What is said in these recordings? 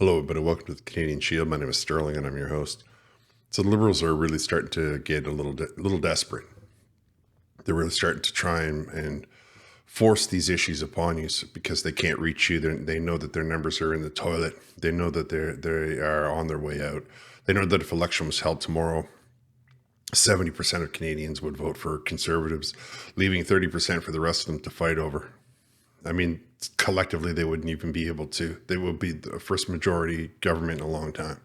Hello, everybody. Welcome to the Canadian Shield. My name is Sterling, and I'm your host. So the Liberals are really starting to get a little desperate. They're really starting to try and force these issues upon you because they can't reach you. They know that their numbers are in the toilet. They know that they are on their way out. They know that if election was held tomorrow, 70% of Canadians would vote for Conservatives, leaving 30% for the rest of them to fight over. I mean, collectively, they wouldn't even be able to. They would be the first majority government in a long time.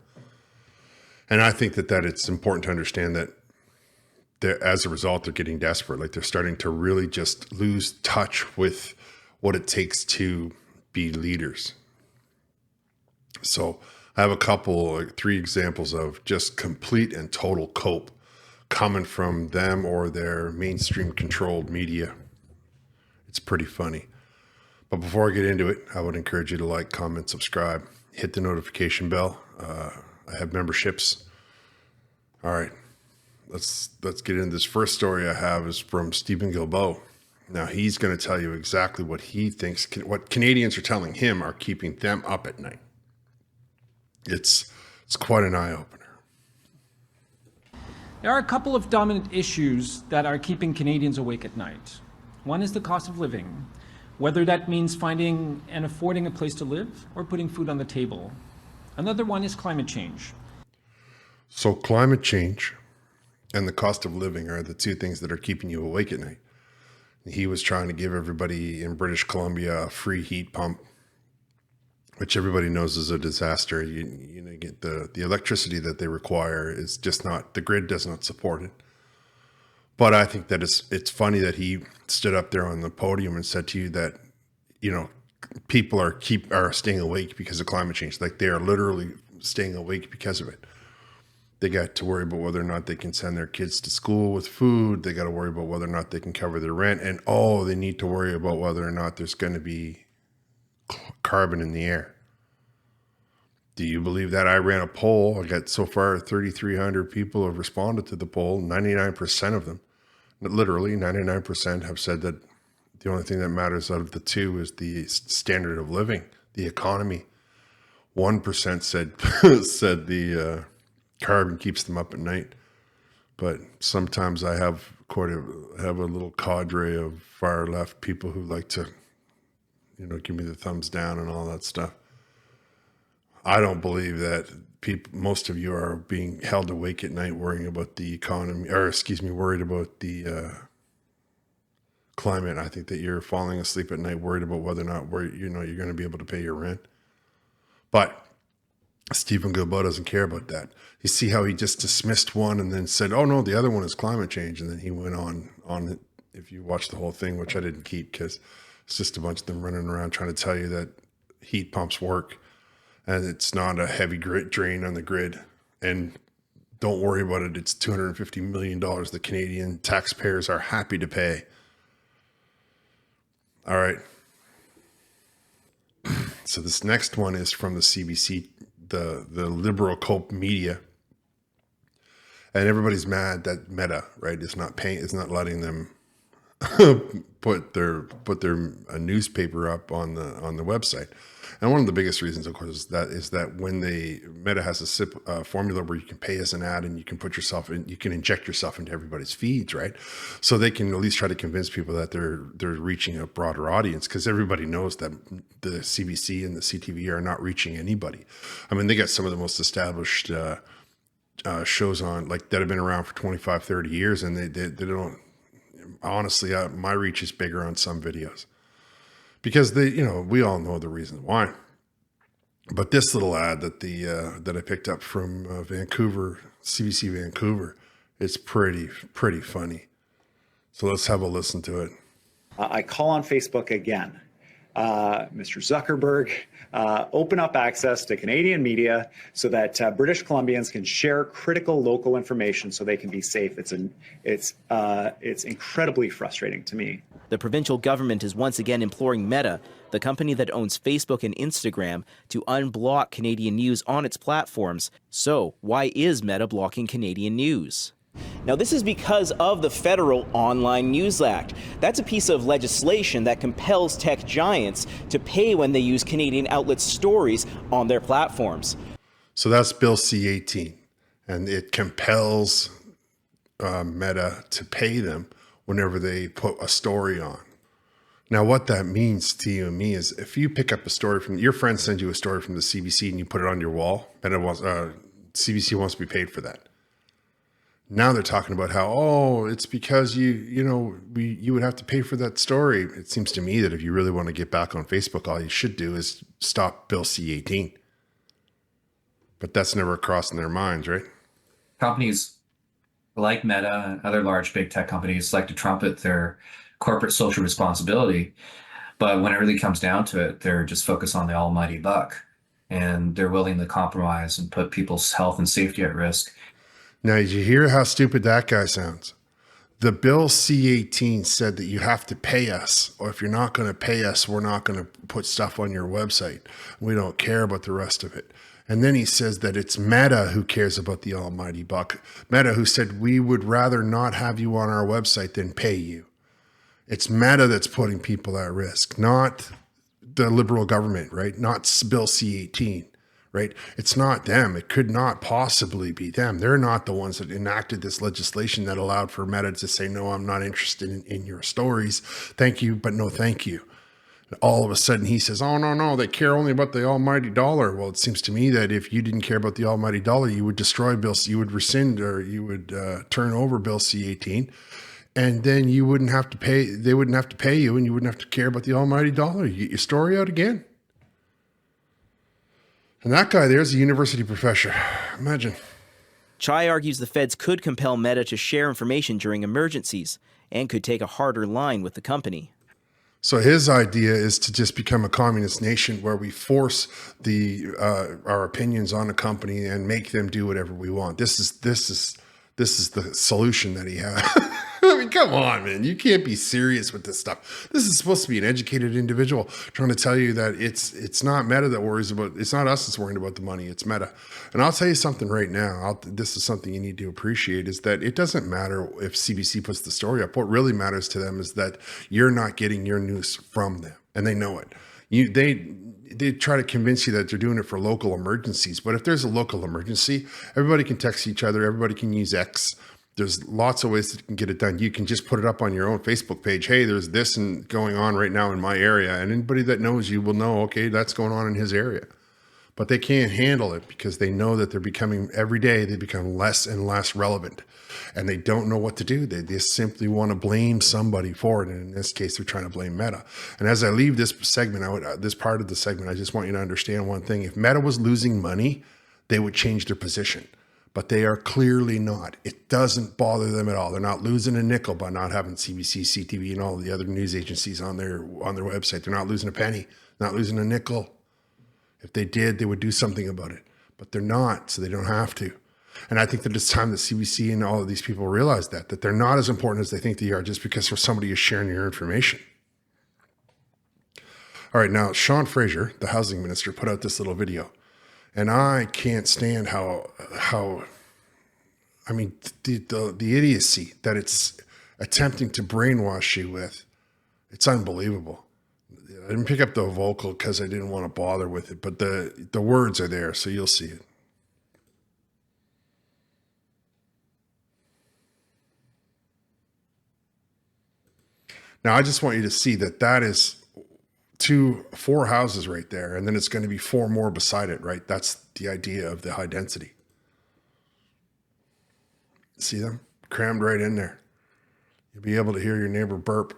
And I think that it's important to understand that as a result, they're getting desperate. Like, they're starting to really just lose touch with what it takes to be leaders. So I have three examples of just complete and total cope coming from them or their mainstream controlled media. It's pretty funny. But before I get into it, I would encourage you to like, comment, subscribe, hit the notification bell. I have memberships. All right, let's get into this. First story I have is from Steven Guilbeault. Now, he's going to tell you exactly what he thinks, what Canadians are telling him are keeping them up at night. It's quite an eye-opener. There are a couple of dominant issues that are keeping Canadians awake at night. One is the cost of living, whether that means finding and affording a place to live or putting food on the table. Another one is climate change. So climate change and the cost of living are the two things that are keeping you awake at night. He was trying to give everybody in British Columbia a free heat pump, which everybody knows is a disaster. You know, get the electricity that they require is just not, the grid does not support it. But I think that it's funny that he stood up there on the podium and said to you that, you know, people are staying awake because of climate change. Like, they are literally staying awake because of it. They got to worry about whether or not they can send their kids to school with food. They got to worry about whether or not they can cover their rent. And they need to worry about whether or not there's going to be carbon in the air. Do you believe that? I ran a poll. I got so far 3,300 people have responded to the poll. 99% of them, literally 99%, have said that the only thing that matters out of the two is the standard of living, the economy. 1% said the carbon keeps them up at night. But sometimes I have a little cadre of far left people who like to, give me the thumbs down and all that stuff. I don't believe that most of you are being held awake at night worrying about the economy, worried about the climate. I think that you're falling asleep at night worried about whether or not you're going to be able to pay your rent. But Steven Guilbeault doesn't care about that. You see how he just dismissed one and then said, "Oh no, the other one is climate change," and then he went on it. If you watch the whole thing, which I didn't keep because it's just a bunch of them running around trying to tell you that heat pumps work. And it's not a heavy drain on the grid. And don't worry about it. It's $250 million the Canadian taxpayers are happy to pay. All right. So this next one is from the CBC, the liberal cope media. And everybody's mad that Meta, right, is not letting them put their a newspaper up on the website. And one of the biggest reasons, of course, is that when Meta has a formula where you can pay as an ad and you can you can inject yourself into everybody's feeds, right? So they can at least try to convince people that they're reaching a broader audience, because everybody knows that the CBC and the CTV are not reaching anybody. I mean, they got some of the most established shows on, like, that have been around for 25, 30 years, and they don't. Honestly, my reach is bigger on some videos. Because we all know the reason why. But this little ad that I picked up from Vancouver, CBC Vancouver, it's pretty funny. So let's have a listen to it. I call on Facebook again. Mr. Zuckerberg, open up access to Canadian media so that British Columbians can share critical local information so they can be safe. It's incredibly frustrating to me. The provincial government is once again imploring Meta, the company that owns Facebook and Instagram, to unblock Canadian news on its platforms. So why is Meta blocking Canadian news? Now, this is because of the Federal Online News Act. That's a piece of legislation that compels tech giants to pay when they use Canadian outlets' stories on their platforms. So that's Bill C-18, and it compels Meta to pay them whenever they put a story on. Now, what that means to you and me is if you pick up a story from your friend, sends you a story from the CBC and you put it on your wall, CBC wants to be paid for that. Now they're talking about how, oh, it's because you would have to pay for that story. It seems to me that if you really want to get back on Facebook, all you should do is stop Bill C-18. But that's never crossing their minds, right? Companies like Meta and other large big tech companies like to trumpet their corporate social responsibility. But when it really comes down to it, they're just focused on the almighty buck, and they're willing to compromise and put people's health and safety at risk. Now, did you hear how stupid that guy sounds? The Bill C-18 said that you have to pay us, or if you're not going to pay us, we're not going to put stuff on your website. We don't care about the rest of it. And then he says that it's Meta who cares about the almighty buck. Meta who said we would rather not have you on our website than pay you. It's Meta that's putting people at risk, not the Liberal government, right? Not Bill C-18. Right? It's not them. It could not possibly be them. They're not the ones that enacted this legislation that allowed for Meta to say, no, I'm not interested in your stories. Thank you, but no thank you. And all of a sudden he says, oh, no, they care only about the almighty dollar. Well, it seems to me that if you didn't care about the almighty dollar, you would destroy you would rescind, or you would turn over Bill C-18. And then you wouldn't have to pay, they wouldn't have to pay you, and you wouldn't have to care about the almighty dollar. You get your story out again. And that guy there's a university professor. Imagine. Chai argues the feds could compel Meta to share information during emergencies and could take a harder line with the company. So his idea is to just become a communist nation where we force our opinions on a company and make them do whatever we want. This is the solution that he has. I mean, come on, man. You can't be serious with this stuff. This is supposed to be an educated individual trying to tell you that it's not Meta that worries about, it's not us that's worrying about the money, it's Meta. And I'll tell you something right now. This is something you need to appreciate, is that it doesn't matter if CBC puts the story up. What really matters to them is that you're not getting your news from them, and they know it. They try to convince you that they're doing it for local emergencies. But if there's a local emergency, everybody can text each other. Everybody can use X. There's lots of ways that you can get it done. You can just put it up on your own Facebook page. Hey, there's this and going on right now in my area. And anybody that knows you will know, okay, that's going on in his area. But they can't handle it because they know that they're becoming, every day, they become less and less relevant. And they don't know what to do. They just simply want to blame somebody for it. And in this case, they're trying to blame Meta. And as I leave this segment, this part of the segment, I just want you to understand one thing. If Meta was losing money, they would change their position. But they are clearly not. It doesn't bother them at all. They're not losing a nickel by not having CBC, CTV, and all the other news agencies on their website. They're not losing a penny, not losing a nickel. If they did, they would do something about it. But they're not, so they don't have to. And I think that it's time that CBC and all of these people realize that they're not as important as they think they are just because somebody is sharing your information. All right, now, Sean Fraser, the housing minister, put out this little video. And I can't stand how I mean, the idiocy that it's attempting to brainwash you with. It's unbelievable. I didn't pick up the vocal because I didn't want to bother with it, but the words are there, so you'll see it. Now, I just want you to see that is 4 houses right there, and then it's going to be 4 more beside it, right? That's the idea of the high density. See them? Crammed right in there. You'll be able to hear your neighbor burp.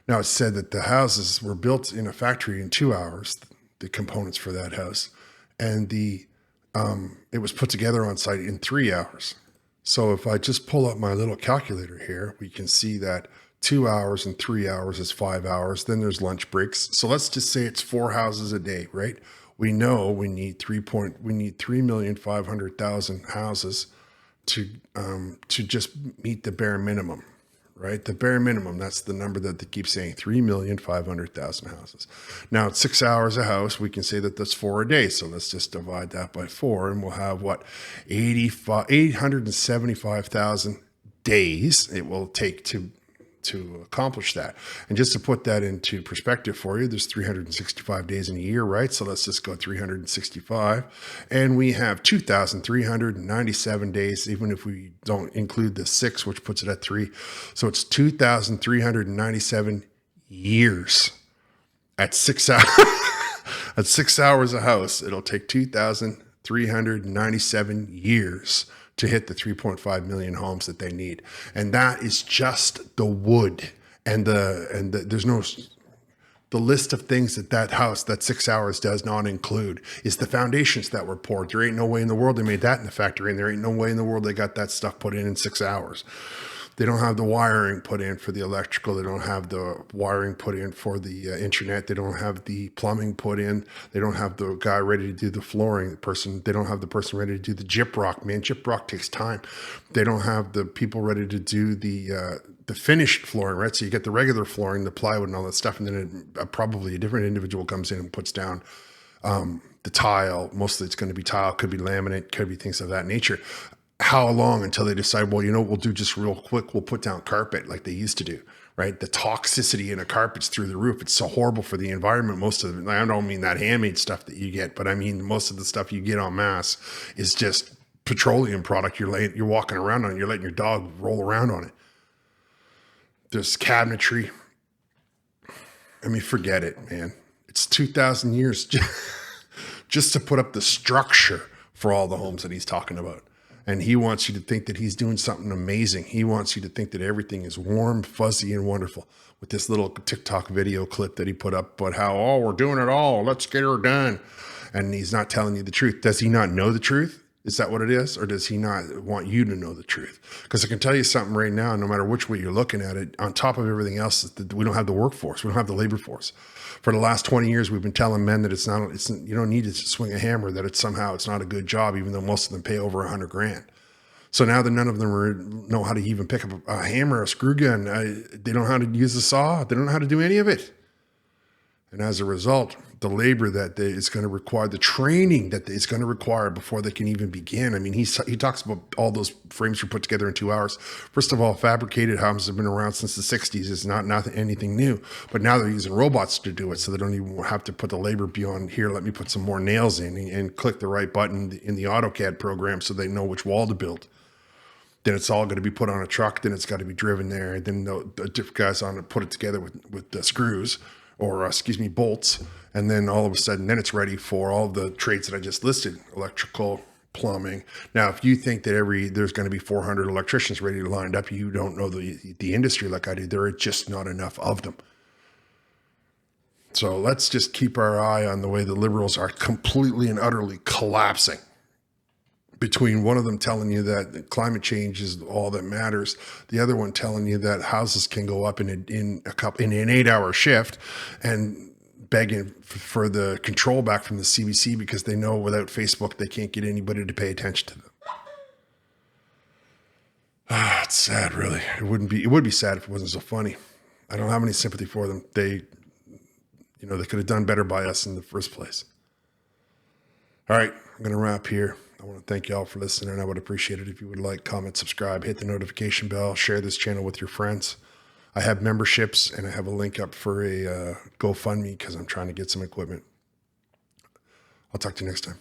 Now, it's said that the houses were built in a factory in 2 hours, the components for that house, and it was put together on site in 3 hours. So if I just pull up my little calculator here, we can see that 2 hours and 3 hours is 5 hours. Then there's lunch breaks. So let's just say it's 4 houses a day, right? We know we need 3,500,000 houses to just meet the bare minimum, right? The bare minimum, that's the number that they keep saying, 3,500,000 houses. Now, it's 6 hours a house. We can say that that's 4 a day. So let's just divide that by 4, and we'll have what? 875,000 days it will take to accomplish that. And just to put that into perspective for you, there's 365 days in a year, right? So let's just go 365. And we have 2,397 days, even if we don't include the 6, which puts it at 3. So it's 2,397 years at 6 hours. At 6 hours a house, it'll take 2,397 years to hit the 3.5 million homes that they need. And that is just the wood and there's no, the list of things that house, that 6 hours does not include is the foundations that were poured. There ain't no way in the world they made that in the factory, and there ain't no way in the world they got that stuff put in 6 hours. They don't have the wiring put in for the electrical. They don't have the wiring put in for the internet. They don't have the plumbing put in. They don't have the guy ready to do the flooring. They don't have the person ready to do the gyprock. Man, gyprock takes time. They don't have the people ready to do the finished flooring, right? So you get the regular flooring, the plywood and all that stuff, and then probably a different individual comes in and puts down the tile. Mostly it's going to be tile, could be laminate, could be things of that nature. How long until they decide, well, you know what we'll do just real quick? We'll put down carpet like they used to do, right? The toxicity in a carpet's through the roof. It's so horrible for the environment. Most of it, I don't mean that handmade stuff that you get, but I mean most of the stuff you get en masse is just petroleum product. You're walking around on it. You're letting your dog roll around on it. There's cabinetry. I mean, forget it, man. It's 2,000 years just to put up the structure for all the homes that he's talking about. And he wants you to think that he's doing something amazing. He wants you to think that everything is warm, fuzzy, and wonderful with this little TikTok video clip that he put up about how, oh, we're doing it all. Let's get her done. And he's not telling you the truth. Does he not know the truth? Is that what it is? Or does he not want you to know the truth? Because I can tell you something right now, no matter which way you're looking at it, on top of everything else, we don't have the workforce. We don't have the labor force. For the last 20 years, we've been telling men that you don't need to swing a hammer, that it's not a good job, even though most of them pay over $100,000. So now that none of them know how to even pick up a hammer, a screw gun, they don't know how to use a saw. They don't know how to do any of it. And as a result, the labor that is going to require, the training that it's going to require before they can even begin. I mean, he talks about all those frames were put together in 2 hours. First of all, fabricated homes have been around since the 60s. It's not anything new. But now they're using robots to do it, so they don't even have to put the labor beyond here. Let me put some more nails in and click the right button in the AutoCAD program so they know which wall to build. Then it's all going to be put on a truck. Then it's got to be driven there. And then the different guys on it put it together with the screws or bolts. And then all of a sudden, then it's ready for all the trades that I just listed: electrical, plumbing. Now, if you think that there's going to be 400 electricians ready to lined up, you don't know the industry like I do. There are just not enough of them. So let's just keep our eye on the way the liberals are completely and utterly collapsing. Between one of them telling you that climate change is all that matters, the other one telling you that houses can go up in an 8-hour shift, and begging for the control back from the CBC because they know without Facebook they can't get anybody to pay attention to them. It's sad, really. It would be sad if it wasn't so funny. I don't have any sympathy for them. They could have done better by us in the first place. All right, I'm going to wrap here. I want to thank you all for listening. I would appreciate it if you would like, comment, subscribe, hit the notification bell, share this channel with your friends. I have memberships, and I have a link up for a GoFundMe because I'm trying to get some equipment. I'll talk to you next time.